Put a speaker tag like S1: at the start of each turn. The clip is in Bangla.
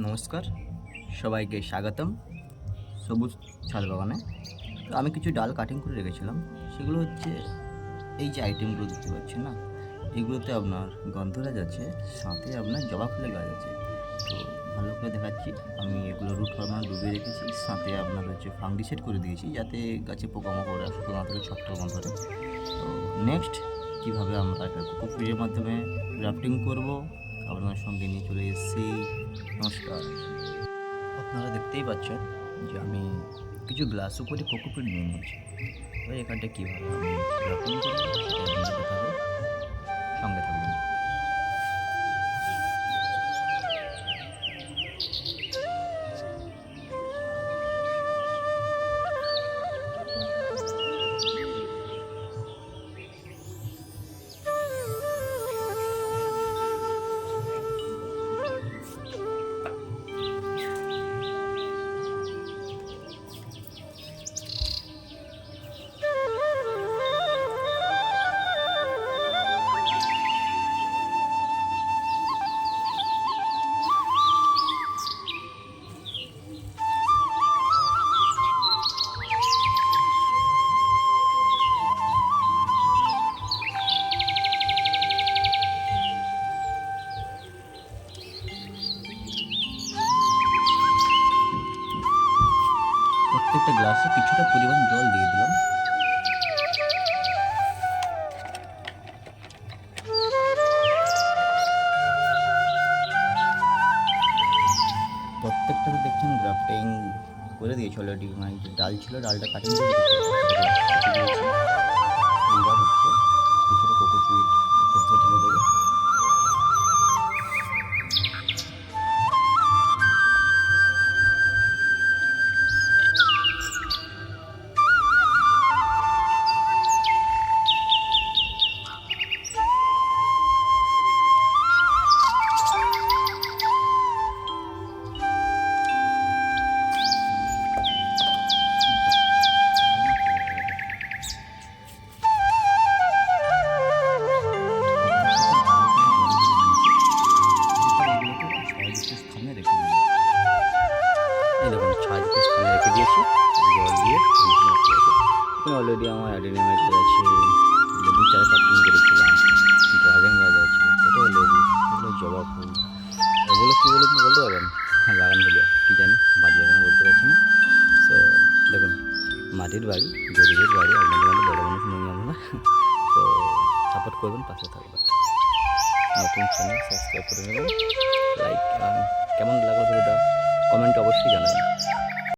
S1: নমস্কার, সবাইকে স্বাগতম সবুজ ছাদ বাগানে। তো আমি কিছু ডাল কাটিং করে রেখেছিলাম, সেগুলো হচ্ছে এই যে আইটেমগুলো দেখতে পাচ্ছেন না, এগুলোতে আপনার গন্ধরাজ আছে, সাথে আপনার জবা ফুলের গাছ আছে। তো ভালো করে দেখাচ্ছি, আমি এগুলো রুট হরমোন ডুবিয়ে রেখেছি, সাথে আপনার হচ্ছে ফাঙ্গিসাইড করে দিয়েছি যাতে গাছে পোকামাকড় আসতে না থাকে, ছত্রাক ধরে। তো নেক্সট কীভাবে আমরা এটা কোকোপিটের মাধ্যমে গ্রাফটিং করব আপনার সঙ্গে নিয়ে চলে এসেছি। নমস্কার, আপনারা দেখতেই পাচ্ছেন যে আমি কিছু গ্লাস উপরে কোকোপিট নিয়ে নিয়েছি। এবার এখানটা কীভাবে আমি গ্রাফটিং করবো সেটা আপনাদের দেখাবো, সঙ্গে থাকবেন। প্রত্যেকটা গ্লাসে কিছুটা পরিমাণ জল দিয়ে দিলাম। প্রত্যেকটাতে দেখছেন গ্রাফটিং করে দিয়েছি অলরেডি, মানে যে ডাল ছিল ডালটা কাটিং করে দিয়েছি। এইবার হচ্ছে কিছুটা কোকোপিট উপর থেকে ঢেলে দেবো। এই দেখুন ছাদকে স্থানে রেখে দিয়েছি জল দিয়ে। এখানে অলরেডি আমার অ্যাডেনিয়ামের গাছ আছে, লেবু চারা কাটিং করেছিলাম, ড্রাগন গাছ আছে, এটাও লেবু, এগুলো জবা ফুল, এগুলো কী বলে আপনি বলতে পারবেন? হ্যাঁ, বাগান বলে কী জানি, বাড়ি বাগানে বলতে পারছি না। সো দেখুন, মাটির বাড়ি, গরিবের বাড়ি, আপনাদের মধ্যে বড় মানুষ নই আমরা। তো সাপোর্ট করবেন, পাশে থাকবেন, নতুন চ্যানেল সাবস্ক্রাইব করে নেবেন, লাইক। কেমন লাগলো ভিডিওটা কমেন্টে অবশ্যই জানাবেন।